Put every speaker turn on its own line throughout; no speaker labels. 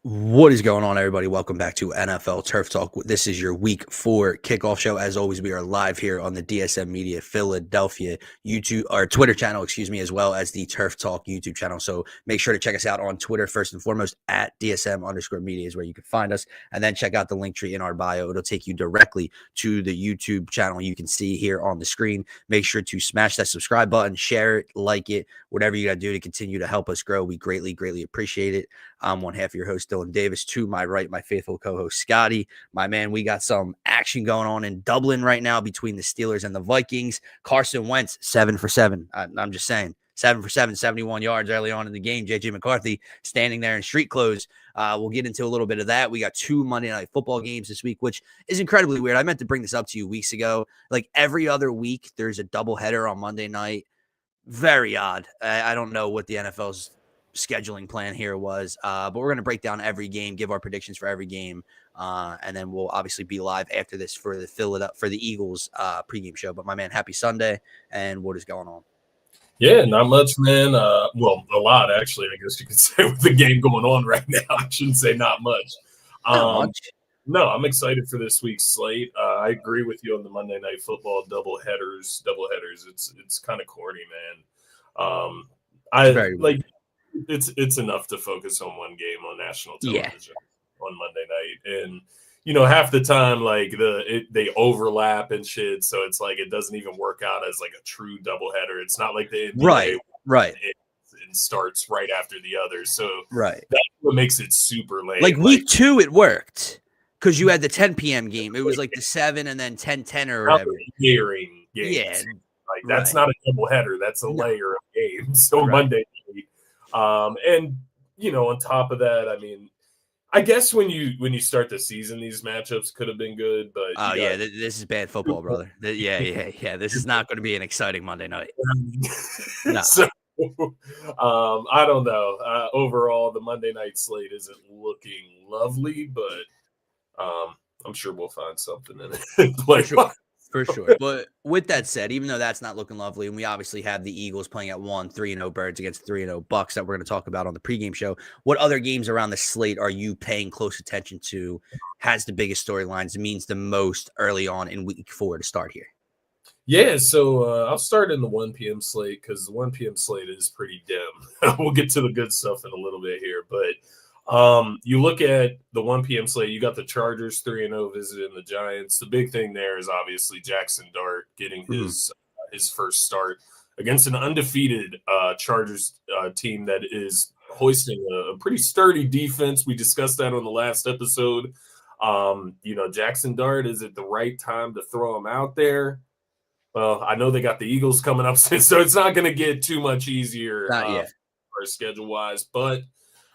What is going on, everybody? Welcome back to NFL Turf Talk. This is your week 4 kickoff show. As always, we are live here on the DSM Media Philadelphia YouTube or Twitter channel, as well as the Turf Talk YouTube channel. So make sure to check us out on Twitter first and foremost at DSM_media is where you can find us. And then check out the link tree in our bio. It'll take you directly to the YouTube channel you can see here on the screen. Make sure to smash that subscribe button, share it, like it, whatever you got to do to continue to help us grow. We greatly, greatly appreciate it. I'm one half of your host, Dylan Davis. To my right, my faithful co-host, Scotty. My man, we got some action going on in Dublin right now between the Steelers and the Vikings. Carson Wentz, 7 for 7. I'm just saying, 7 for 7, 71 yards early on in the game. J.J. McCarthy standing there in street clothes. We'll get into a little bit of that. We got 2 Monday Night Football games this week, which is incredibly weird. I meant to bring this up to you weeks ago. Like every other week, there's a doubleheader on Monday night. Very odd. I don't know what the NFL's scheduling plan here was, but we're going to break down every game, give our predictions for every game, and then we'll obviously be live after this for the Eagles pregame show. But my man, happy Sunday, and what is going on?
Yeah, not much, man. Well, a lot actually, I guess you could say, with the game going on right now. I shouldn't say not much.
Not much.
No, I'm excited for this week's slate. I agree with you on the Monday Night Football double headers. It's kind of corny, man. It's enough to focus on one game on national television on Monday night, and half the time like they overlap and shit, so it's like it doesn't even work out as like a true doubleheader. It's not like the NBA
right.
It starts right after the other, so
right.
That's what makes it super late.
Like week 2, it worked because you had the 10 p.m. game. It was like the 7 and then 10 or whatever.
Layering games. Yeah, like that's not a doubleheader. That's a layer of games. So Monday night. And on top of that, I mean, I guess when you start the season, these matchups could have been good, but
this is bad football, brother. This is not going to be an exciting Monday night.
No. So, I don't know. Overall, the Monday night slate isn't looking lovely, but I'm sure we'll find something in it.
For sure. But with that said, even though that's not looking lovely, and we obviously have the Eagles playing at 3-0 Birds against 3-0 Bucks that we're going to talk about on the pregame show, what other games around the slate are you paying close attention to, has the biggest storylines, means the most early on in week 4 to start here?
Yeah, so I'll start in the 1 p.m. slate because the 1 p.m. slate is pretty dim. We'll get to the good stuff in a little bit here, but you look at the 1 p.m. slate, you got the Chargers 3-0 visiting the Giants. The big thing there is obviously Jackson Dart getting his first start against an undefeated Chargers team that is hoisting a pretty sturdy defense. We discussed that on the last episode. Jackson Dart, is it the right time to throw him out there? Well, I know they got the Eagles coming up soon, so it's not going to get too much easier schedule-wise, but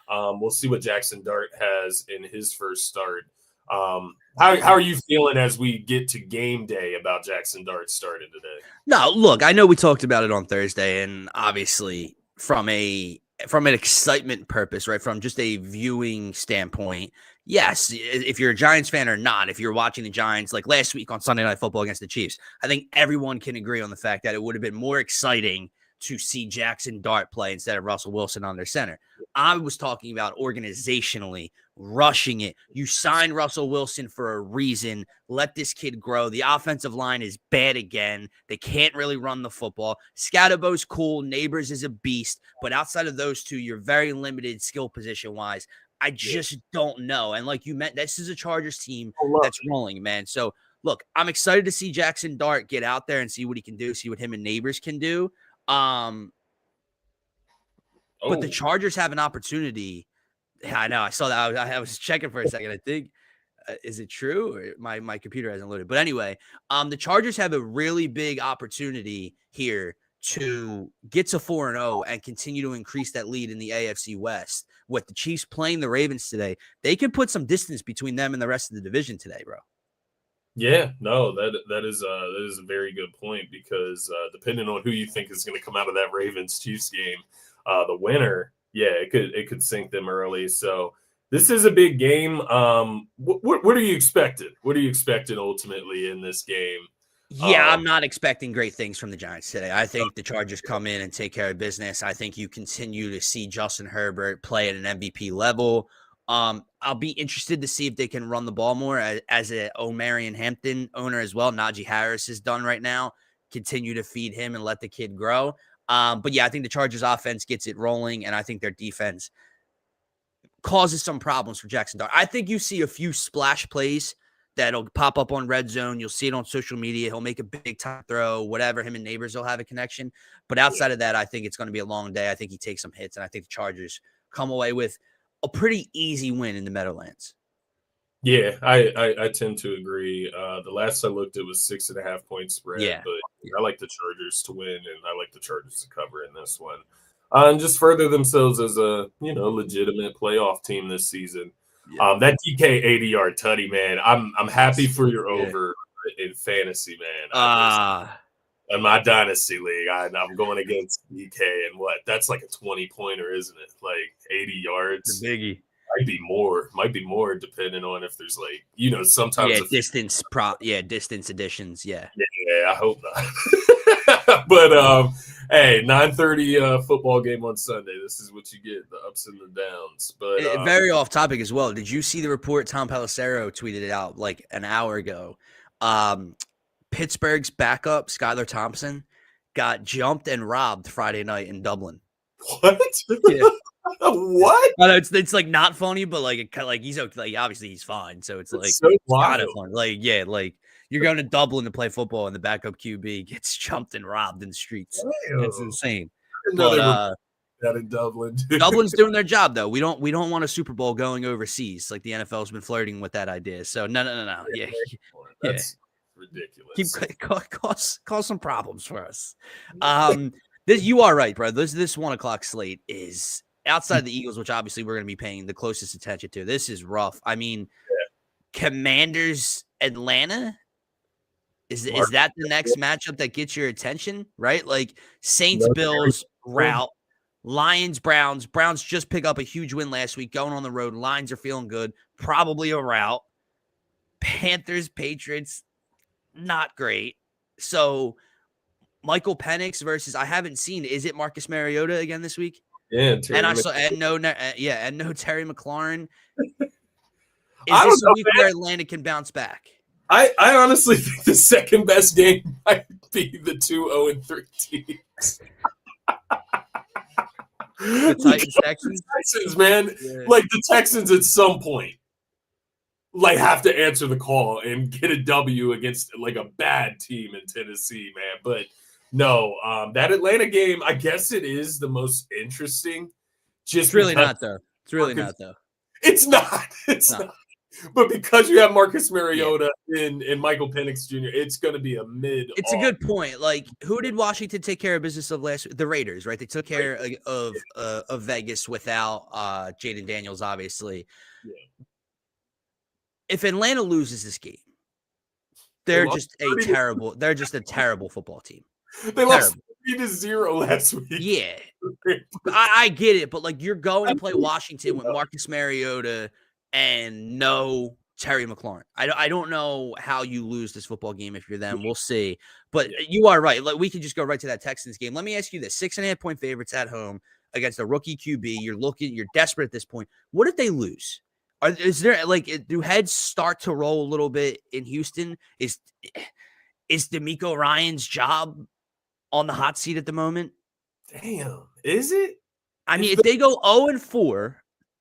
we'll see what Jackson Dart has in his first start. How are you feeling as we get to game day about Jackson Dart starting today?
No, look, I know we talked about it on Thursday, and obviously from an excitement purpose, right, from just a viewing standpoint, yes, if you're a Giants fan or not, if you're watching the Giants like last week on Sunday Night Football against the Chiefs, I think everyone can agree on the fact that it would have been more exciting to see Jackson Dart play instead of Russell Wilson on their center. I was talking about organizationally rushing it. You sign Russell Wilson for a reason. Let this kid grow. The offensive line is bad again. They can't really run the football. Scatterbo's cool. Neighbors is a beast. But outside of those two, you're very limited skill position-wise. I just don't know. And like you meant, this is a Chargers team that's rolling, man. So, look, I'm excited to see Jackson Dart get out there and see what he can do, see what him and Neighbors can do. But the Chargers have an opportunity. I know. I saw that. I was checking for a second. I think, is it true? Or my computer hasn't loaded. But anyway, the Chargers have a really big opportunity here to get to 4-0 and continue to increase that lead in the AFC West. With the Chiefs playing the Ravens today, they can put some distance between them and the rest of the division today, bro.
Yeah, no, that is a very good point because depending on who you think is going to come out of that Ravens Chiefs game, the winner, it could sink them early. So this is a big game. What are you expecting? What are you expecting ultimately in this game?
Yeah, I'm not expecting great things from the Giants today. I think the Chargers come in and take care of business. I think you continue to see Justin Herbert play at an MVP level. I'll be interested to see if they can run the ball more as a O'Marion Hampton owner as well. Najee Harris is done right now. Continue to feed him and let the kid grow. But yeah, I think the Chargers offense gets it rolling, and I think their defense causes some problems for Jackson Dart. I think you see a few splash plays that'll pop up on Red Zone. You'll see it on social media. He'll make a big time throw, whatever. Him and Neighbors will have a connection. But outside of that, I think it's going to be a long day. I think he takes some hits, and I think the Chargers come away with a pretty easy win in the Meadowlands.
Yeah, I tend to agree. The last I looked, it was 6.5 point spread, but I like the Chargers to win, and I like the Chargers to cover in this one, and just further themselves as a legitimate playoff team this season. Yeah. That DK 80-yard tutty, man. I'm happy for your over in fantasy, man. In my dynasty league, I'm going against DK, and that's like a 20-pointer, isn't it? Like 80 yards.
The biggie.
Might be more depending on if there's sometimes
distance additions. Yeah,
I hope not. But hey, 9:30 football game on Sunday. This is what you get, the ups and the downs. But
very off topic as well. Did you see the report Tom Pelissero tweeted it out like an hour ago? Pittsburgh's backup Skylar Thompson got jumped and robbed Friday night in Dublin.
What?
Yeah.
What?
I know it's like not funny, but like he's okay. Like obviously he's fine, so it's like
so
kind of fun. Like you're going to Dublin to play football, and the backup QB gets jumped and robbed in the streets. Damn. That's insane.
But that in Dublin.
Dublin's doing their job though. We don't want a Super Bowl going overseas. Like the NFL's been flirting with that idea. So no. Yeah,
that's ridiculous.
Cause some problems for us. You are right, bro. This 1 o'clock slate is outside the Eagles, which obviously we're going to be paying the closest attention to. This is rough. I mean, Commanders Atlanta. Is that the next matchup that gets your attention, right? Like Saints Bills route, Lions Browns. Browns just pick up a huge win last week, going on the road. Lions are feeling good, probably a route. Panthers Patriots, not great. So Michael Penix versus I haven't seen. Is it Marcus Mariota again this week?
Yeah,
no Terry McLaurin. Is this a week where Atlanta can bounce back?
I honestly think the second best game might be the 2-0-3 teams.
The
Texans, man. Yeah. Like the Texans at some point have to answer the call and get a W against like a bad team in Tennessee, man. But no, that Atlanta game, I guess it is the most interesting.
It's really not though.
It's not. It's not. But because you have Marcus Mariota and Michael Penix Jr., it's going to be a mid.
It's a good point. Like, who did Washington take care of business of last week? The Raiders, right? They took care of Vegas without Jaden Daniels, obviously. Yeah. If Atlanta loses this game, they're just a terrible football team.
They lost 3-0 last week.
Yeah. I get it, but like you're going to play Washington with Marcus Mariota and no Terry McLaurin. I don't know how you lose this football game if you're them. We'll see. But you are right. Like, we can just go right to that Texans game. Let me ask you this. 6.5 point favorites at home against a rookie QB. You're desperate at this point. What if they lose? Is there do heads start to roll a little bit in Houston? Is DeMeco Ryans' job on the hot seat at the moment?
Damn. Is it?
I mean, if they go 0-4,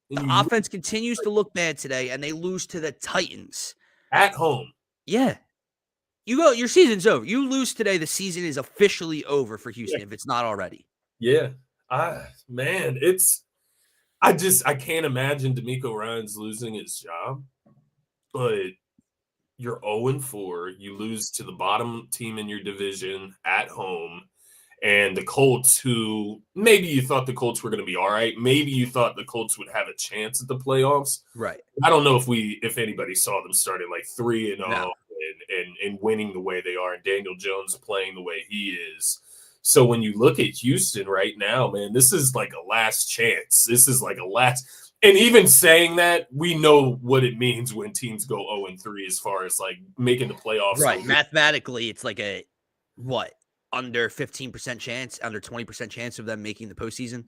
the offense continues to look bad today, and they lose to the Titans
at home.
Yeah, your season's over. You lose today, the season is officially over for Houston if it's not already.
Yeah, man, I can't imagine DeMeco Ryans losing his job, but you're 0-4. You lose to the bottom team in your division at home. And the Colts, who maybe you thought the Colts were going to be all right. Maybe you thought the Colts would have a chance at the playoffs.
Right.
I don't know if anybody saw them starting like 3-0 and winning the way they are, and Daniel Jones playing the way he is. So when you look at Houston right now, man, this is like a last chance. This is like a last. And even saying that, we know what it means when teams go 0-3 as far as like making the playoffs.
Right. Mathematically, it's like under 15% chance, under 20% chance of them making the postseason.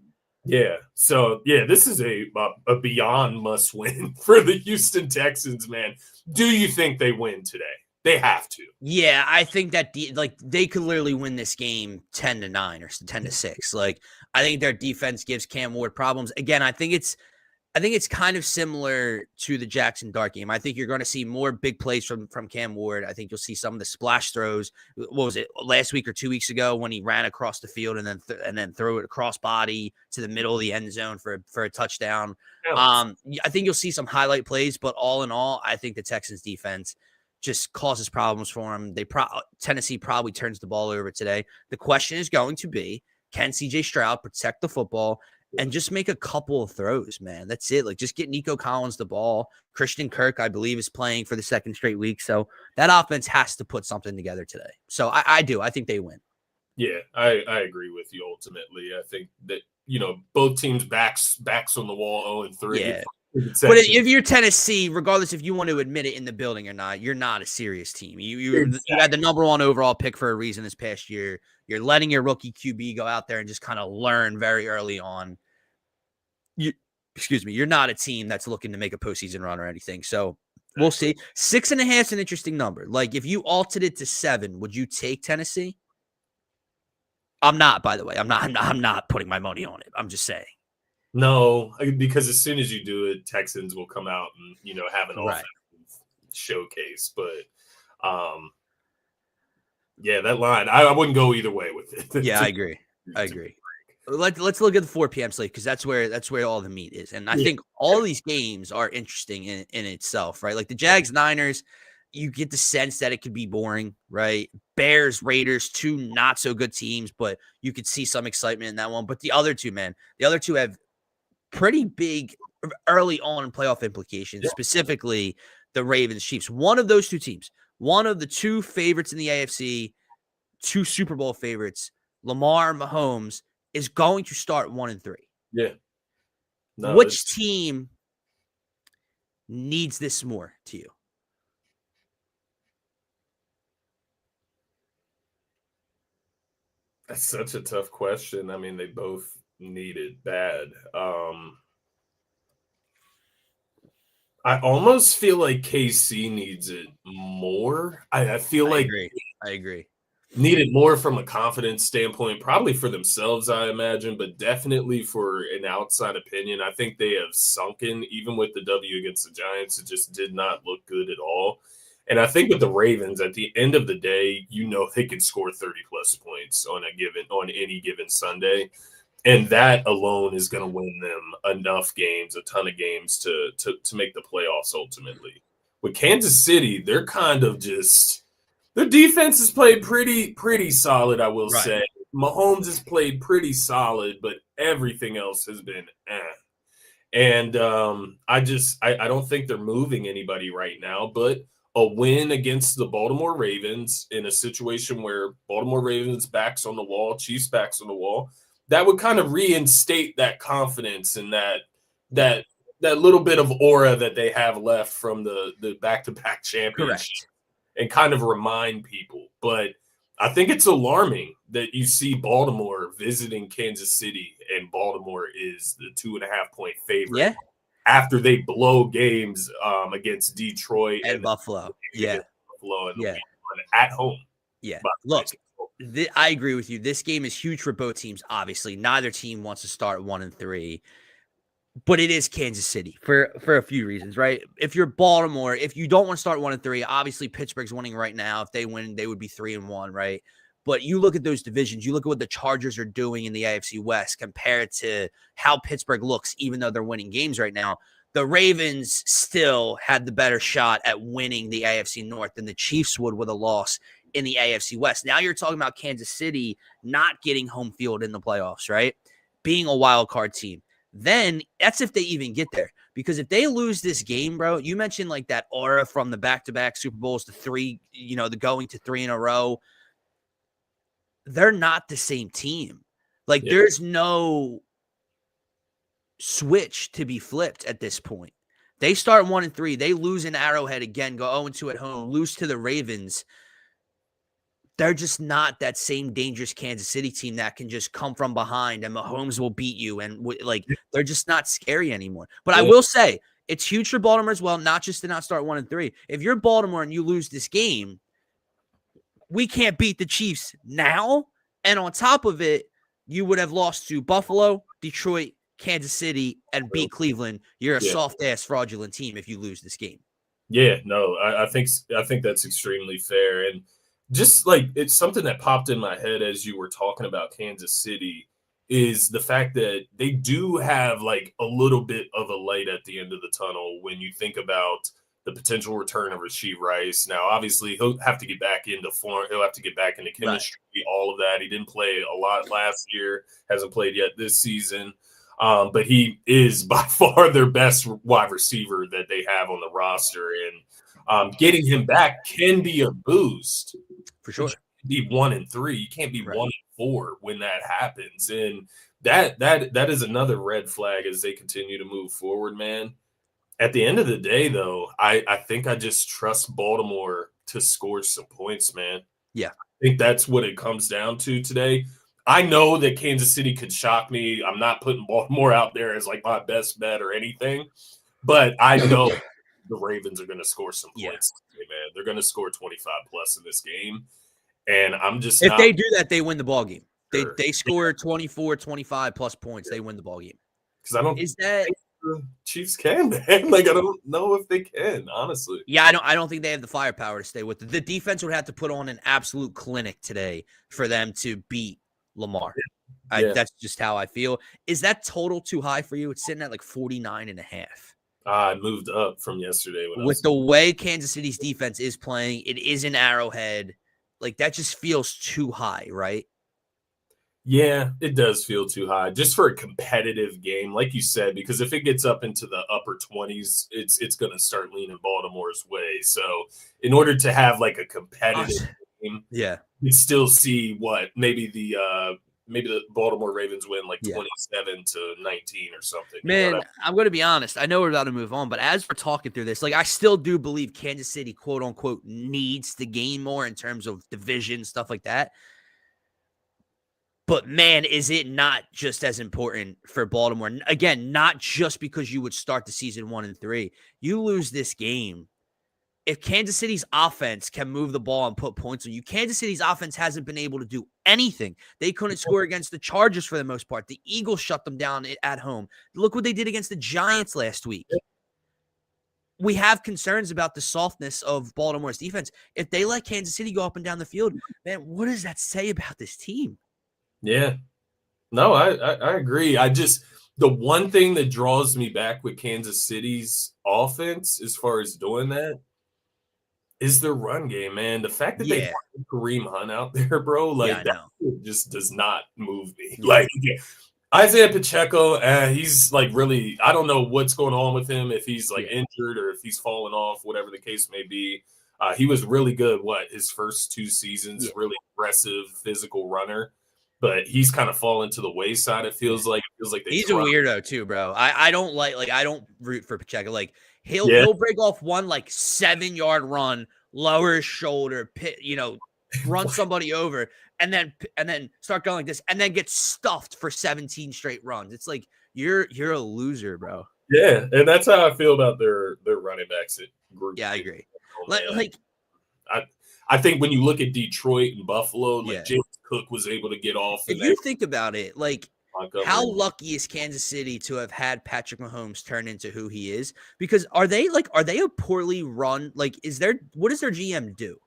Yeah. So yeah, this is a beyond must win for the Houston Texans, man. Do you think they win today? They have to.
Yeah, I think that they could literally win this game 10-9 or 10-6. Like, I think their defense gives Cam Ward problems. Again, I think it's kind of similar to the Jackson Dart game. I think you're going to see more big plays from Cam Ward. I think you'll see some of the splash throws. What was it, last week or 2 weeks ago, when he ran across the field and then threw it across body to the middle of the end zone for a touchdown. I think you'll see some highlight plays, but all in all, I think the Texans defense just causes problems for him. Tennessee probably turns the ball over today. The question is going to be, can CJ Stroud protect the football and just make a couple of throws, man? That's it. Like, just get Nico Collins the ball. Christian Kirk, I believe, is playing for the second straight week. So that offense has to put something together today. So I do. I think they win.
Yeah, I agree with you ultimately. I think that, both teams backs on the wall 0-3.
Yeah. But if you're Tennessee, regardless if you want to admit it in the building or not, you're not a serious team. You had the number 1 overall pick for a reason this past year. You're letting your rookie QB go out there and just kind of learn very early on. You're not a team that's looking to make a postseason run or anything. So we'll see. 6.5 is an interesting number. Like, if you altered it to 7, would you take Tennessee? I'm not, by the way. I'm not putting my money on it. I'm just saying.
No, because as soon as you do it, Texans will come out and, have an offensive showcase. But, yeah, that line, I wouldn't go either way with it.
Yeah, I agree. Let's look at the 4 p.m. slate, because that's where all the meat is. And I think all these games are interesting in itself, right? Like the Jags-Niners, you get the sense that it could be boring, right? Bears-Raiders, 2 not so good teams, but you could see some excitement in that one. But the other two have pretty big early on playoff implications, specifically the Ravens-Chiefs. One of those 2 teams, one of the 2 favorites in the AFC, 2 Super Bowl favorites, Lamar Mahomes, is going to start 1-3.
Yeah. No,
which team needs this more to you?
That's such a tough question. I mean, they both need it bad. I almost feel like KC needs it more. I feel like
I agree.
Need it more from a confidence standpoint, probably for themselves, I imagine, but definitely for an outside opinion. I think they have sunken, even with the W against the Giants. It just did not look good at all. And I think with the Ravens, at the end of the day, they can score 30-plus points on any given Sunday. And that alone is going to win them enough games, a ton of games to make the playoffs ultimately. With Kansas City, they're kind of just – their defense has played pretty solid, I will say. Mahomes has played pretty solid, but everything else has been And I don't think they're moving anybody right now, but a win against the Baltimore Ravens in a situation where Baltimore Ravens backs on the wall, Chiefs backs on the wall, that would kind of reinstate that confidence and that little bit of aura that they have left from the back-to-back championship.
Correct.
And kind of remind people. But I think it's alarming that you see Baltimore visiting Kansas City, and Baltimore is the 2.5-point favorite after they blow games against Detroit
and Buffalo.
Buffalo and at home.
Yeah. Look, I agree with you. This game is huge for both teams. Obviously, neither team wants to start 1-3. But it is Kansas City for a few reasons, right? If you're Baltimore, if you don't want to start 1-3, obviously Pittsburgh's winning right now. If they win, they would be 3-1, right? But you look at those divisions, you look at what the Chargers are doing in the AFC West compared to how Pittsburgh looks, even though they're winning games right now. The Ravens still had the better shot at winning the AFC North than the Chiefs would with a loss in the AFC West. Now you're talking about Kansas City not getting home field in the playoffs, right? Being a wild card team. Then that's if they even get there. Because if they lose this game, bro, you mentioned like that aura from the back-to-back Super Bowls to 3, the going to 3 in a row. They're not the same team. Like there's no switch to be flipped at this point. They start 1-3. They lose in Arrowhead again, go 0-2 at home, lose to the Ravens. they're just not that same dangerous Kansas City team that can just come from behind and Mahomes will beat you. And like, they're just not scary anymore. But I will say it's huge for Baltimore as well, not just to not start 1-3. If you're Baltimore and you lose this game, we can't beat the Chiefs now. And on top of it, you would have lost to Buffalo, Detroit, Kansas City, and beat Cleveland. You're a soft-ass fraudulent team if you lose this game.
Yeah, no, I think that's extremely fair. And just like it's something that popped in my head as you were talking about Kansas City is the fact that they do have like a little bit of a light at the end of the tunnel when you think about the potential return of Rashee Rice. Now, obviously, he'll have to get back into form. He'll have to get back into chemistry, all of that. He didn't play a lot last year, hasn't played yet this season. But he is by far their best wide receiver that they have on the roster. And getting him back can be a boost.
For sure.
You can't be 1-3. You can't be 1-4 when that happens. And that is another red flag as they continue to move forward, man. At the end of the day, though, I think I just trust Baltimore to score some points, man.
Yeah.
I think that's what it comes down to today. I know that Kansas City could shock me. I'm not putting Baltimore out there as like my best bet or anything, but I know the Ravens are going to score some points today, man. They're going to score 25 plus in this game. And I'm just
if they do that, they win the ball game.
Sure.
They score 24, 25 plus points. They win the ball game.
Because I don't
think
the Chiefs can, man. Like I don't know if they can, honestly.
Yeah, I don't think they have the firepower to stay with it. The defense would have to put on an absolute clinic today for them to beat Lamar. That's just how I feel. Is that total too high for you? It's sitting at like 49.5.
I moved up from yesterday.
With the way Kansas City's defense is playing, it is an Arrowhead. Like that just feels too high, right?
Yeah, it does feel too high just for a competitive game, like you said, because if it gets up into the upper 20s, it's going to start leaning Baltimore's way. So in order to have like a competitive game, you'd still see what maybe the Baltimore Ravens win like 27-19 or something.
Man, you know I'm going to be honest. I know we're about to move on, but as we're talking through this, like I still do believe Kansas City, quote unquote, needs to gain more in terms of division, stuff like that. But, man, is it not just as important for Baltimore? Again, not just because you would start the season 1-3. You lose this game. If Kansas City's offense can move the ball and put points on you, Kansas City's offense hasn't been able to do anything. They couldn't score against the Chargers for the most part. The Eagles shut them down at home. Look what they did against the Giants last week. We have concerns about the softness of Baltimore's defense. If they let Kansas City go up and down the field, man, what does that say about this team?
Yeah. No, I agree. The one thing that draws me back with Kansas City's offense as far as doing that is their run game, man. The fact that they have Kareem Hunt out there, bro, like that just does not move me. Like Isaiah Pacheco, he's like really, I don't know what's going on with him, if he's like injured or if he's fallen off, whatever the case may be. He was really good, his first 2 seasons, really aggressive, physical runner. But he's kind of fallen to the wayside. It feels like
he's a weirdo too, bro. I don't I don't root for Pacheco. Like he'll break off one like 7-yard run, lower his shoulder, run somebody over, and then start going like this, and then get stuffed for 17 straight runs. It's like you're a loser, bro.
Yeah, and that's how I feel about their running backs at group.
Yeah, I agree.
I think when you look at Detroit and Buffalo, James Cook was able to get off.
If you think about it, like how lucky is Kansas City to have had Patrick Mahomes turn into who he is? Because are they a poorly run? Like, what does their GM do?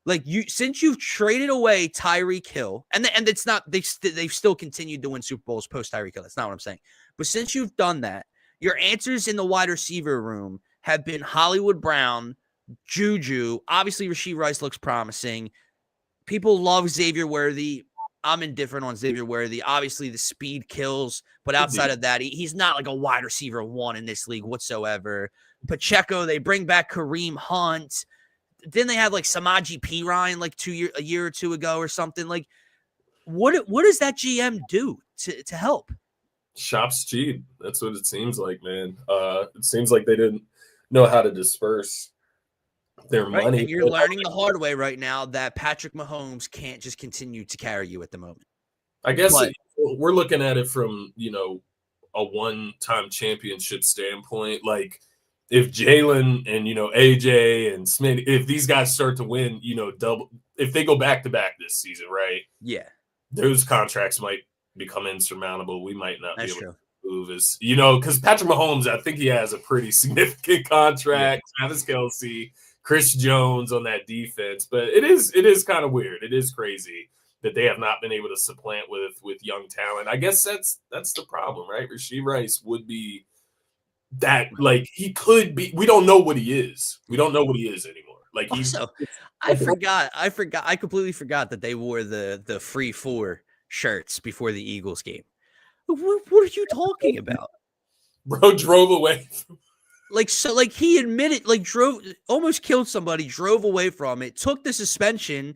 Like since you've traded away Tyreek Hill, and it's not they've still continued to win Super Bowls post Tyreek Hill. That's not what I'm saying. But since you've done that, your answers in the wide receiver room have been Hollywood Brown, Juju. Obviously, Rashee Rice looks promising. People love Xavier Worthy. I'm indifferent on Xavier Worthy. Obviously, the speed kills, but outside of that, he's not like a wide receiver 1 in this league whatsoever. Pacheco, they bring back Kareem Hunt. Then they have like Samaje Perine like a year or 2 ago or something. Like, what does that GM do to help?
Shop's cheap. That's what it seems like, man. It seems like they didn't know how to disperse their
Right,
money.
and you're learning the hard way right now that Patrick Mahomes can't just continue to carry you at the moment.
I guess
But
we're looking at it from, a one-time championship standpoint. Like, if Jalen and, AJ and Smith, if these guys start to win, double, if they go back-to-back this season, right,
yeah,
those contracts might become insurmountable. We might not be
that's
able
true.
to move as, because Patrick Mahomes, I think he has a pretty significant
Yeah.
contract. Travis Kelce, Chris Jones on that defense. But it is kind of weird. It is crazy that they have not been able to supplant with young talent. I guess that's the problem, right? Rashee Rice would be that, like, he could be. We don't know what he is. We don't know what he is anymore. Like, he's
Also, I completely forgot that they wore the free 4 shirts before the Eagles game. What are you talking about?
bro drove away.
Like, so, like, he admitted, like, almost killed somebody, drove away from it, took the suspension,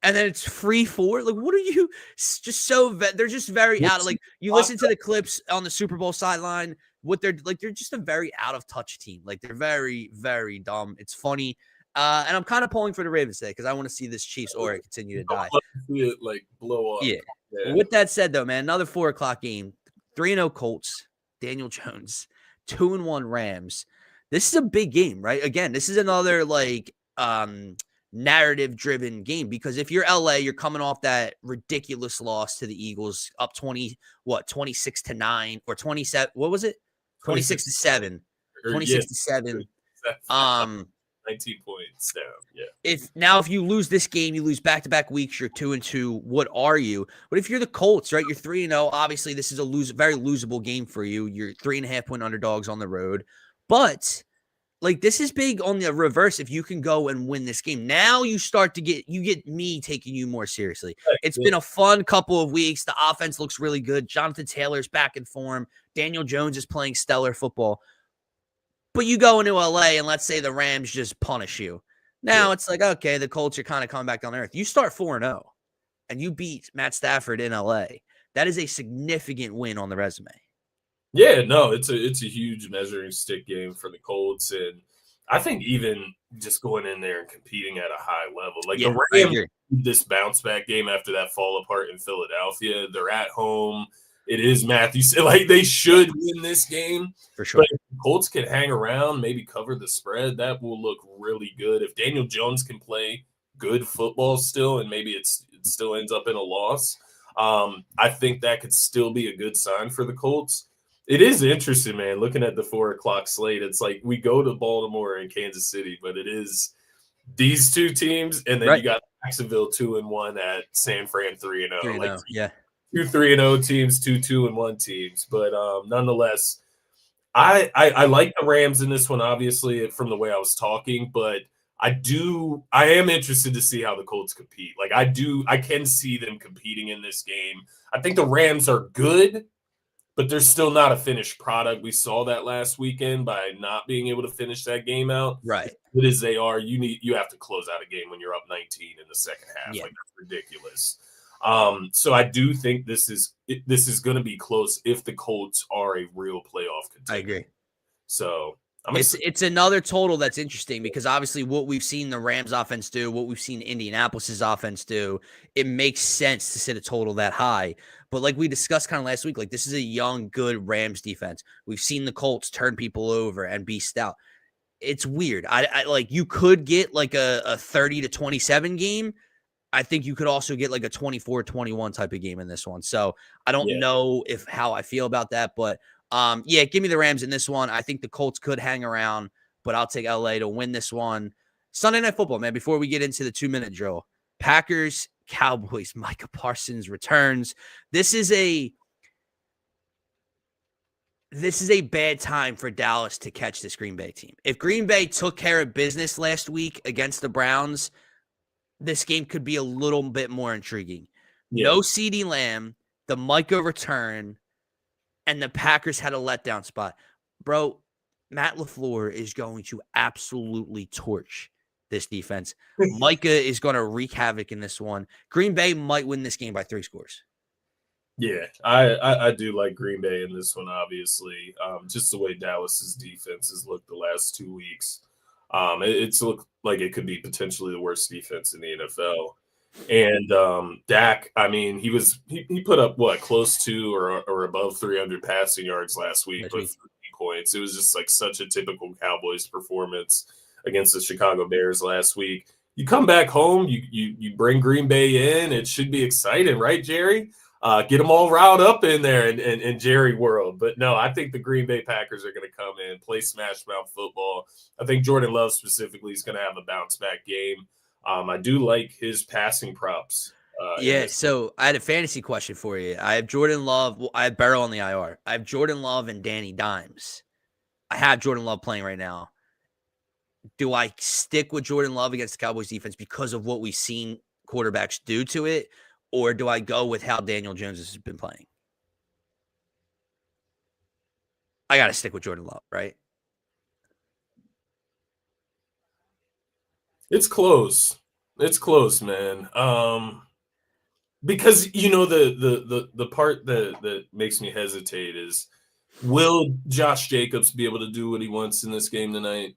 and then it's free 4. Like, what are you just so they're just very out of, like, you listen to the clips on the Super Bowl sideline, what they're like, they're just a very out of touch team. Like, they're very, very dumb. It's funny. And I'm kind of pulling for the Ravens today because I want to see this Chiefs aura continue to die.
See it like blow up.
Yeah.
Yeah.
With that said, though, man, another 4:00 game. 3-0 Colts. Daniel Jones. 2-1 Rams. This is a big game, right? Again, this is another like narrative-driven game because if you're LA, you're coming off that ridiculous loss to the Eagles, up 26-9 or 27. What was it? 26-7. 26-7.
19 points down. Yeah.
If you lose this game, you lose back-to-back weeks, you're 2-2. What are you? But if you're the Colts, right, you're 3-0. Obviously, this is a very losable game for you. You're 3.5-point underdogs on the road. But like, this is big on the reverse. If you can go and win this game, now you get me taking you more seriously. It's been a fun couple of weeks. The offense looks really good. Jonathan Taylor's back in form. Daniel Jones is playing stellar football. But you go into LA and let's say the Rams just punish you. Now it's like, okay, the Colts are kind of coming back down to earth. You start 4-0 and you beat Matt Stafford in LA. That is a significant win on the resume.
Yeah, no, it's a huge measuring stick game for the Colts, and I think even just going in there and competing at a high level, like the Rams, this bounce back game after that fall apart in Philadelphia, they're at home. It is Matthew said, like, they should win this game
for sure.
But if the Colts can hang around, maybe cover the spread, that will look really good. If Daniel Jones can play good football still, and maybe it still ends up in a loss, I think that could still be a good sign for the Colts. It is interesting, man, looking at the 4:00 slate. It's like we go to Baltimore and Kansas City, but it is these two teams, and then you got Jacksonville 2-1 at San Fran 3-0. Like,
yeah.
2 3-0 teams, 2 2-1 teams. But nonetheless, I like the Rams in this one, obviously, from the way I was talking, but I am interested to see how the Colts compete. Like, I can see them competing in this game. I think the Rams are good, but they're still not a finished product. We saw that last weekend by not being able to finish that game out.
Right.
As good as they are, you have to close out a game when you're up 19 in the second half. Yeah. Like, that's ridiculous. So I do think this is going to be close if the Colts are a real playoff contender.
I agree.
So
it's another total that's interesting because obviously what we've seen the Rams offense do, what we've seen Indianapolis's offense do, it makes sense to set a total that high. But like we discussed kind of last week, like this is a young, good Rams defense. We've seen the Colts turn people over and be stout. It's weird. I like you could get like a 30-27 game. I think you could also get like a 24-21 type of game in this one. So I don't know how I feel about that, but give me the Rams in this one. I think the Colts could hang around, but I'll take LA to win this one. Sunday Night Football, man, before we get into the 2-minute drill. Packers, Cowboys, Micah Parsons returns. This is a bad time for Dallas to catch this Green Bay team. If Green Bay took care of business last week against the Browns, this game could be a little bit more intriguing. Yeah. No CeeDee Lamb, the Micah return, and the Packers had a letdown spot. Bro, Matt LaFleur is going to absolutely torch this defense. Micah is going to wreak havoc in this one. Green Bay might win this game by 3 scores.
Yeah, I do like Green Bay in this one, obviously. Just the way Dallas's defense has looked the last 2 weeks. It's looked like it could be potentially the worst defense in the NFL. And Dak, I mean, he put up what, close to or above 300 passing yards last week
Last
with
week.
13 points. It was just like such a typical Cowboys performance against the Chicago Bears last week. You come back home, you bring Green Bay in. It should be exciting, right, Jerry? Get them all riled up in there in Jerry world. But no, I think the Green Bay Packers are going to come in, play smash mouth football. I think Jordan Love specifically is going to have a bounce back game. I do like his passing props.
Yeah, so I had a fantasy question for you. I have Jordan Love. Well, I have Barrow on the IR. I have Jordan Love and Danny Dimes. I have Jordan Love playing right now. Do I stick with Jordan Love against the Cowboys defense because of what we've seen quarterbacks do to it, or do I go with how Daniel Jones has been playing? I got to stick with Jordan Love, right?
It's close. It's close, man. Because the part that makes me hesitate is, will Josh Jacobs be able to do what he wants in this game tonight?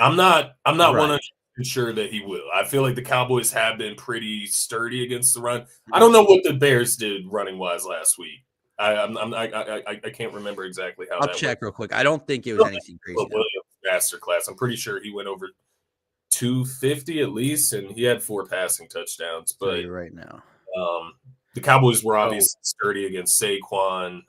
I'm not
Right.
100% sure that he will. I feel like the Cowboys have been pretty sturdy against the run. I don't know what the Bears did running wise last week. I can't remember exactly how
I'll
that
check
went.
real quick. I don't think it was anything crazy.
Williams masterclass. I'm pretty sure he went over 250 at least, and he had 4 passing touchdowns. But
right now,
the Cowboys were obviously sturdy against Saquon,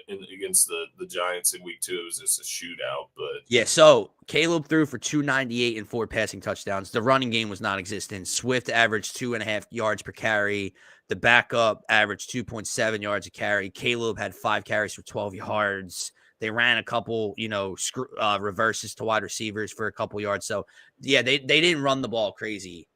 against the Giants in week 2. It was just a shootout. But
yeah, so Caleb threw for 298 and 4 passing touchdowns. The running game was non-existent. Swift averaged 2.5 yards per carry. The backup averaged 2.7 yards a carry. Caleb had 5 carries for 12 yards. They ran a couple, reverses to wide receivers for a couple yards. So, yeah, they didn't run the ball crazy.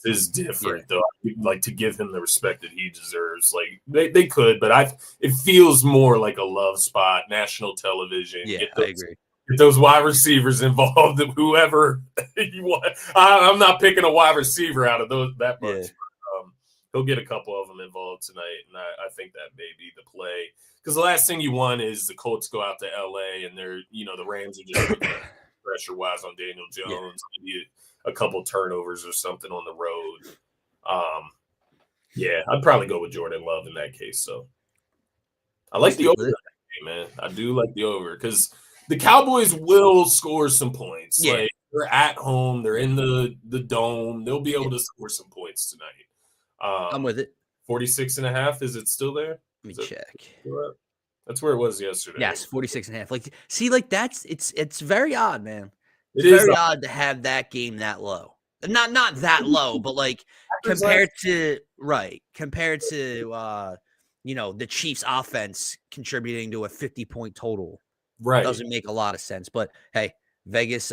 Is different though. Like, to give him the respect that he deserves. Like they could, but it feels more like a love spot, national television.
Yeah, I agree.
Get those wide receivers involved. Whoever you want. I'm not picking a wide receiver out of that bunch.
Yeah.
He'll get a couple of them involved tonight, and I think that may be the play. Because the last thing you want is the Colts go out to LA and they're, the Rams are just pressure wise on Daniel Jones. Maybe a couple turnovers or something on the road. Yeah, I'd probably go with Jordan Love in that case. So I like the over, man. I do like the over because the Cowboys will score some points.
Yeah.
Like, they're at home, they're in the dome. They'll be able to score some points tonight.
I'm with it.
46.5. Is it still there?
Let me check.
That's where it was yesterday.
Yes, 46.5. Like, see, like it's very odd, man. It's very odd to have that game that low. Not that low, but like compared to the Chiefs offense contributing to a 50-point total.
Right.
Doesn't make a lot of sense. But hey, Vegas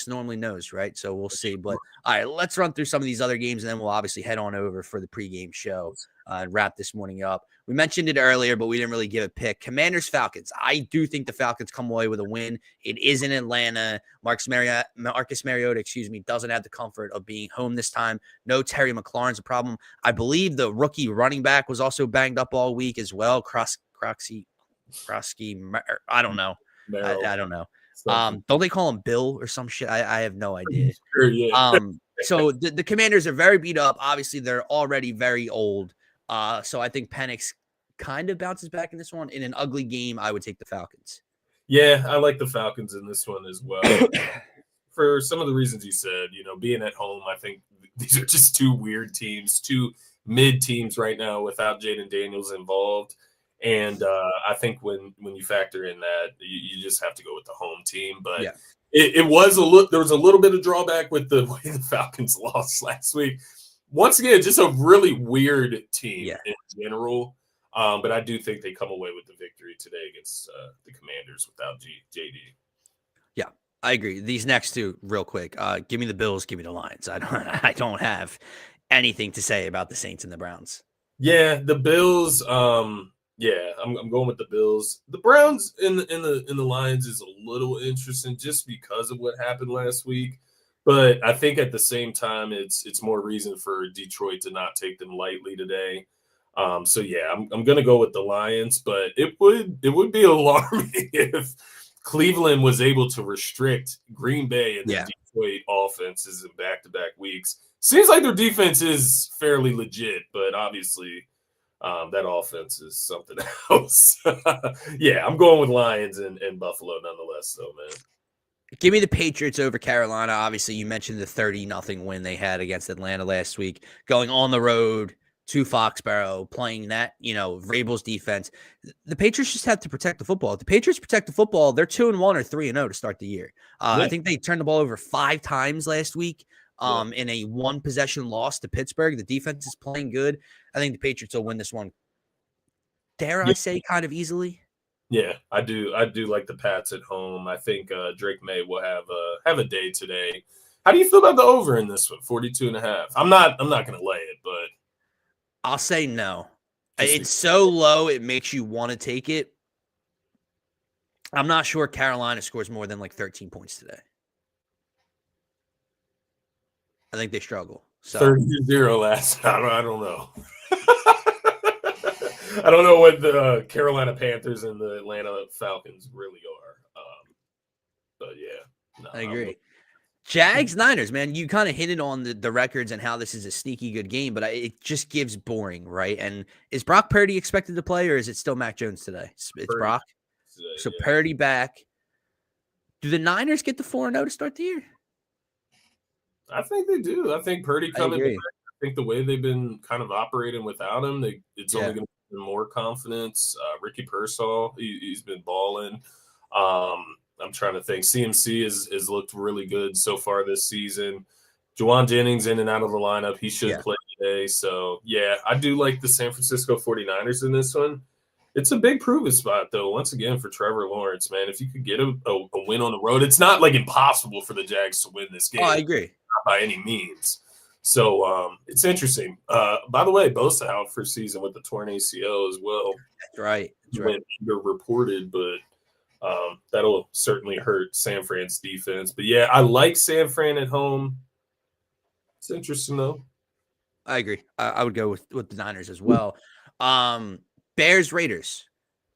normally knows, right? So we'll see. But all right, let's run through some of these other games, and then we'll obviously head on over for the pregame show and wrap this morning up. We mentioned it earlier, but we didn't really give a pick. Commanders-Falcons. I do think the Falcons come away with a win. It is in Atlanta. Marcus Mariota, doesn't have the comfort of being home this time. No Terry McLaurin's a problem. I believe the rookie running back was also banged up all week as well. Krosky, I don't know. I don't know. Don't they call him Bill or some shit? I have no idea.
Sure, yeah.
So the Commanders are very beat up. Obviously, they're already very old. So I think Penix kind of bounces back in this one. In an ugly game, I would take the Falcons.
Yeah, I like the Falcons in this one as well. For some of the reasons you said, being at home, I think these are just 2 weird teams, 2 mid teams right now without Jaden Daniels involved. And I think when you factor in that, you just have to go with the home team. But it was there was a little bit of drawback with the way the Falcons lost last week. Once again, just a really weird team in general. But I do think they come away with the victory today against the Commanders without JD.
Yeah, I agree. These next 2, real quick. Give me the Bills. Give me the Lions. I don't have anything to say about the Saints and the Browns.
Yeah, the Bills. I'm going with the Bills. The Browns in the Lions is a little interesting just because of what happened last week. But I think at the same time, it's more reason for Detroit to not take them lightly today. I'm going to go with the Lions, but it would be alarming if Cleveland was able to restrict Green Bay and the
Yeah.
Detroit offenses in back-to-back weeks. Seems like their defense is fairly legit, but obviously that offense is something else. Yeah, I'm going with Lions and Buffalo nonetheless, though, man.
Give me the Patriots over Carolina. Obviously, you mentioned the 30-0 win they had against Atlanta last week, going on the road to Foxborough, playing that, Vrabel's defense. The Patriots just have to protect the football. If the Patriots protect the football, they're 2-1 or 3-0 to start the year. I think they turned the ball over 5 times last week in a 1-possession loss to Pittsburgh. The defense is playing good. I think the Patriots will win this one. Dare I say kind of easily?
Yeah, I do like the Pats at home. I think Drake May will have a day today. How do you feel about the over in this one, 42.5? I'm not going to lay it, but
I'll say no. It's so low it makes you want to take it. I'm not sure Carolina scores more than like 13 points today. I think they struggle. So
30-0 last. I don't know. I don't know what the Carolina Panthers and the Atlanta Falcons really are. But yeah,
I agree. Jags, Niners, man, you kind of hit it on the records and how this is a sneaky good game, but it just gives boring, right? And is Brock Purdy expected to play, or is it still Mac Jones today? It's Brock. Today, so yeah. Purdy back. Do the Niners get the 4-0 to start the year?
I think they do. I think Purdy coming back. I think the way they've been kind of operating without him, it's only going to give them more confidence. Ricky Pearsall, he's been balling. I'm trying to think. CMC has looked really good so far this season. Juwan Jennings in and out of the lineup. He should play today. So, yeah, I do like the San Francisco 49ers in this one. It's a big proving spot, though, once again, for Trevor Lawrence, man. If you could get a win on the road, it's not like impossible for the Jags to win this game.
Oh, I agree.
Not by any means. So, it's interesting. By the way, Bosa out for season with the torn ACL as well.
That's right.
Went underreported, but that'll certainly hurt San Fran's defense. But, yeah, I like San Fran at home. It's interesting, though.
I agree. I would go with the Niners as well. Bears, Raiders.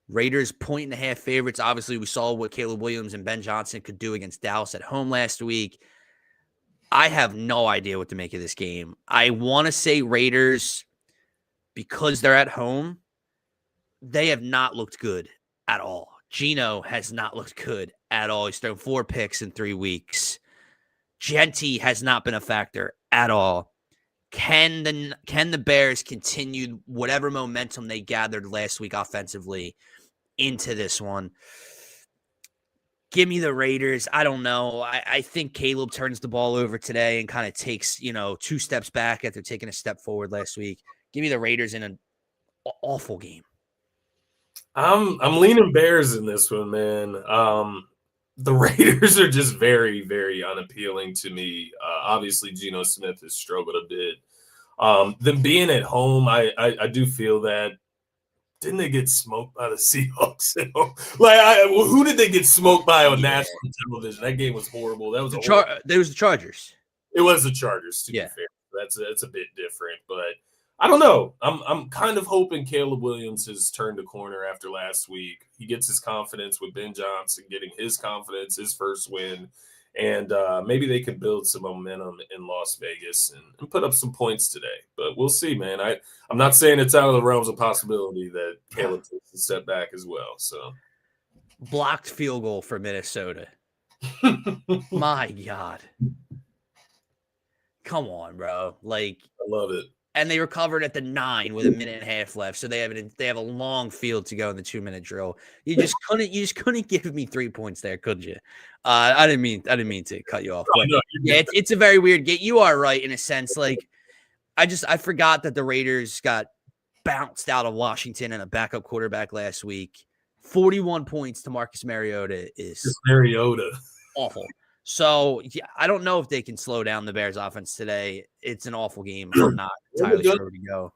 Raiders 1.5 favorites. Obviously, we saw what Caleb Williams and Ben Johnson could do against Dallas at home last week. I have no idea what to make of this game. I want to say Raiders because they're at home. They have not looked good at all. Geno has not looked good at all. He's thrown 4 picks in 3 weeks. Genty has not been a factor at all. Can the Bears continue whatever momentum they gathered last week offensively into this one? Give me the Raiders. I don't know. I think Caleb turns the ball over today and kind of takes, 2 steps back after taking a step forward last week. Give me the Raiders in an awful game.
I'm leaning Bears in this one, man. The Raiders are just very, very unappealing to me. Obviously, Geno Smith has struggled a bit. Them being at home, I do feel that. Didn't they get smoked by the Seahawks? Who did they get smoked by on national television? That game was horrible. That was
there was the Chargers.
It was the Chargers, to be fair. That's a bit different, but I don't know. I'm kind of hoping Caleb Williams has turned a corner after last week. He gets his confidence with Ben Johnson getting his confidence, his first win, and maybe they can build some momentum in Las Vegas and put up some points today. But we'll see, man. I'm not saying it's out of the realms of possibility that Caleb takes a step back as well. So,
blocked field goal for Minnesota. My God. Come on, bro. I
love it.
And they recovered at the 9 with a minute and a half left. So they have a long field to go in the 2-minute drill. You just couldn't give me 3 points there, could you? I didn't mean to cut you off. But yeah, it's a very weird game. You are right in a sense. I forgot that the Raiders got bounced out of Washington and a backup quarterback last week. 41 points to Marcus Mariota is awful. So, yeah, I don't know if they can slow down the Bears offense today. It's an awful game. I'm not entirely sure where to go.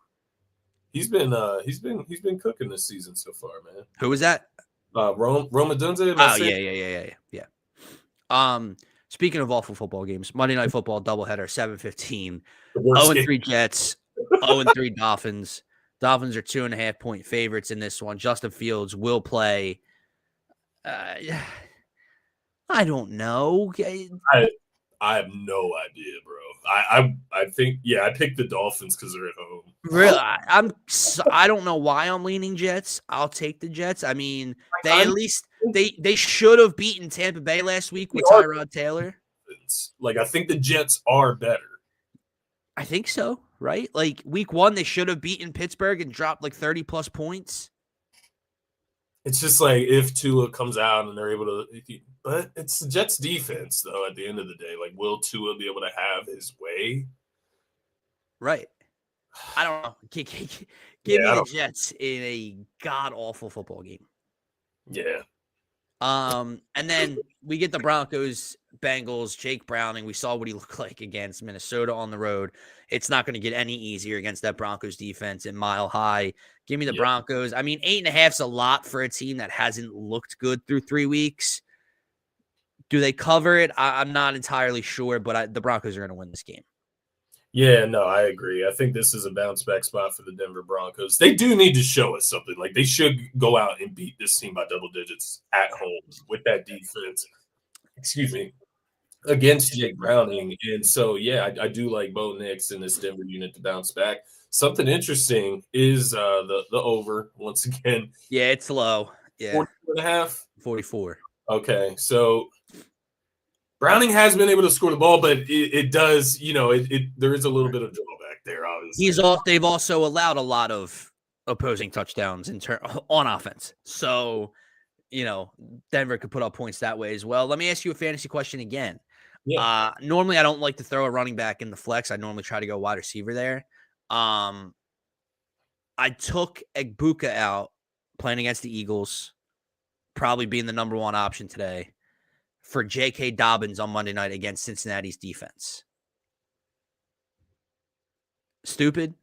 He's been cooking this season so far, man.
Who was that?
Rome Odunze.
Oh, yeah. Speaking of awful football games, Monday Night Football doubleheader, 7:15. 0-3 Jets, 0-3 Dolphins. Dolphins are 2.5 point favorites in this one. Justin Fields will play. I don't know.
I have no idea, bro. I think I picked the Dolphins because they're at home.
Really, I don't know why I'm leaning Jets. I'll take the Jets. I mean, they at
I'm
least they should have beaten Tampa Bay last week with
the are
Tyrod Taylor.
like I think the Jets are better.
I think so, right? Like week 1, they should have beaten Pittsburgh and dropped like 30 plus points.
It's just like if Tua comes out and they're able to, but it's the Jets defense though. At the end of the day, like will Tua be able to have his way?
Right. I don't know. Give me
I
the
don't.
Jets in a god awful football game.
Yeah,
And then we get the Broncos, Bengals, Jake Browning. We saw what he looked like against Minnesota on the road. It's not going to get any easier against that Broncos defense in Mile High. Give me the Broncos. I mean, 8.5 is a lot for a team that hasn't looked good through 3 weeks. Do they cover it? I'm not entirely sure, but the Broncos are going to win this game.
Yeah, no, I agree. I think this is a bounce back spot for the Denver Broncos. They do need to show us something. Like they should go out and beat this team by double digits at home with that defense. Excuse me, against Jake Browning. And so, I do like Bo Nix and this Denver unit to bounce back. Something interesting is the over once again.
Yeah, it's low. Yeah,
44.5.
44.
Okay, so Browning has been able to score the ball, but it does, there is a little bit of drawback there, obviously.
They've also allowed a lot of opposing touchdowns on offense. So, Denver could put up points that way as well. Let me ask you a fantasy question again.
Yeah.
Normally I don't like to throw a running back in the flex. I normally try to go wide receiver there. I took Egbuka out playing against the Eagles, probably being the number 1 option today, for J.K. Dobbins on Monday night against Cincinnati's defense. Stupid?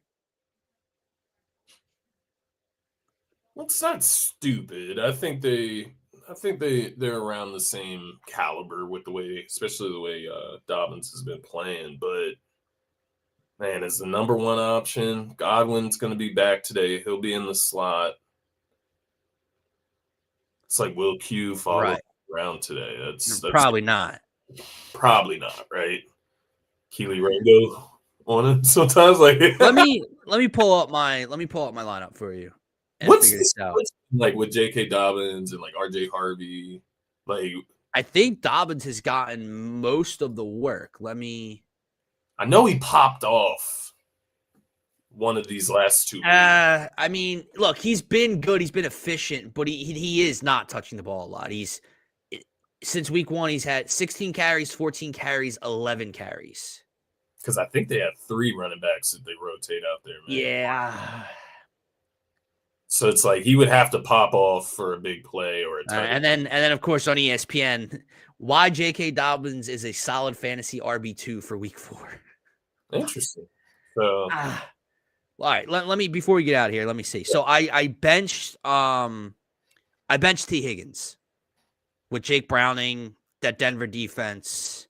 Well, it's not stupid. I think they're around the same caliber with especially the way Dobbins has been playing. But man, as the number 1 option, Godwin's going to be back today. He'll be in the slot. It's like will Q follow around today? That's
probably not.
Probably not, right? Keely Rango on it sometimes. Like
let me pull up my lineup for you.
What's this like with J.K. Dobbins and like R.J. Harvey? Like
I think Dobbins has gotten most of the work.
I know he popped off one of these last 2 weeks.
I mean, look, he's been good. He's been efficient, but he is not touching the ball a lot. Since week 1, he's had 16 carries, 14 carries, 11 carries.
Because I think they have 3 running backs that they rotate out there, man.
Yeah.
So it's like he would have to pop off for a big play or a touchdown.
And then of course on ESPN, why J.K. Dobbins is a solid fantasy RB2 for week 4.
Interesting. So
all right, let me before we get out of here, let me see. So I benched T. Higgins with Jake Browning, that Denver defense.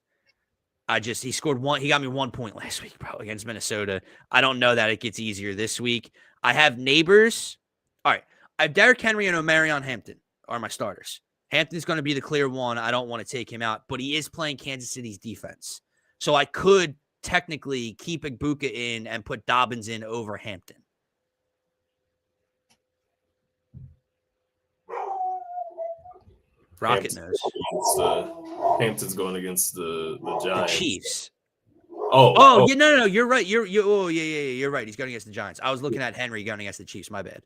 He scored 1. He got me 1 point last week, bro, against Minnesota. I don't know that it gets easier this week. I have Neighbors. All right. I have Derrick Henry and Omarion Hampton are my starters. Hampton's going to be the clear one. I don't want to take him out, but he is playing Kansas City's defense. So I could technically keep Egbuka in and put Dobbins in over Hampton. Rocket knows.
Hampton's going against the Giants.
The Chiefs.
Oh,
yeah, no, you're right. You're right. He's going against the Giants. I was looking at Henry going against the Chiefs. My bad.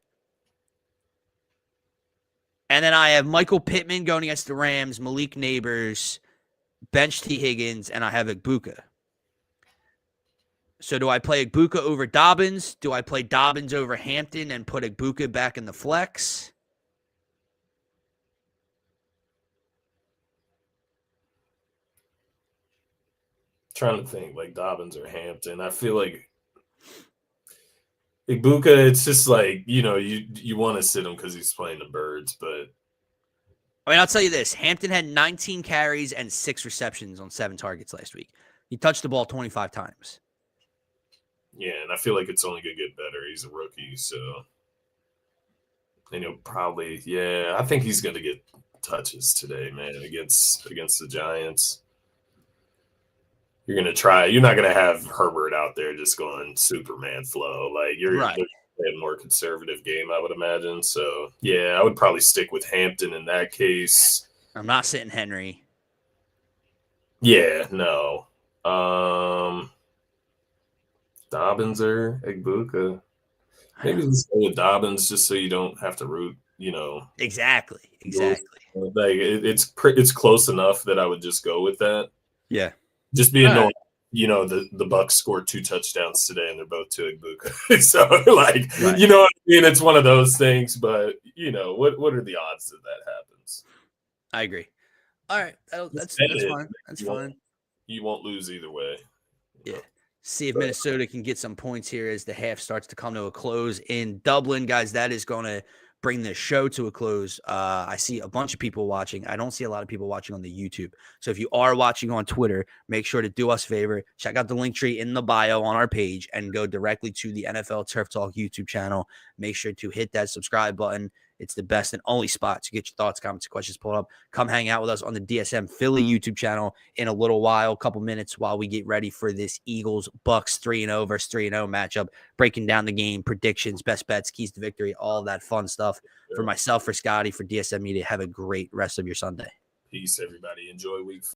And then I have Michael Pittman going against the Rams, Malik Neighbors, bench T. Higgins, and I have Egbuka. So do I play Egbuka over Dobbins? Do I play Dobbins over Hampton and put Egbuka back in the flex?
Trying to think like Dobbins or Hampton. I feel like Egbuka, it's just like, you want to sit him because he's playing the Birds, but
I mean, I'll tell you this. Hampton had 19 carries and 6 receptions on 7 targets last week. He touched the ball 25 times.
Yeah, and I feel like it's only going to get better. He's a rookie, so and he'll probably, I think he's going to get touches today, man, against the Giants. You're gonna try. You're not gonna have Herbert out there just going Superman flow. Like you're
Right.
a more conservative game, I would imagine. So yeah, I would probably stick with Hampton in that case.
I'm not sitting Henry.
Yeah, no. Dobbins or Egbuka. Maybe just go with Dobbins just so you don't have to root.
Exactly.
Like it's close enough that I would just go with that.
Yeah.
Just be annoying. The Bucks scored 2 touchdowns today, and they're both to Egbuka. So, like,
right.
You know what I mean? It's one of those things, but, what are the odds that happens?
I agree. All right. That's fine. That's fine.
You won't lose either way.
Yeah. See if Minnesota can get some points here as the half starts to come to a close in Dublin. Guys, that is going to bring the show to a close. I see a bunch of people watching. I don't see a lot of people watching on the YouTube. So if you are watching on Twitter, make sure to do us a favor. Check out the link tree in the bio on our page and go directly to the NFL Turf Talk YouTube channel. Make sure to hit that subscribe button. It's the best and only spot to get your thoughts, comments, and questions pulled up. Come hang out with us on the DSM Philly YouTube channel in a little while, a couple minutes while we get ready for this Eagles-Bucks 3-0 versus 3-0 matchup, breaking down the game, predictions, best bets, keys to victory, all that fun stuff. For myself, for Scotty, for DSM Media, have a great rest of your Sunday.
Peace, everybody. Enjoy week 4.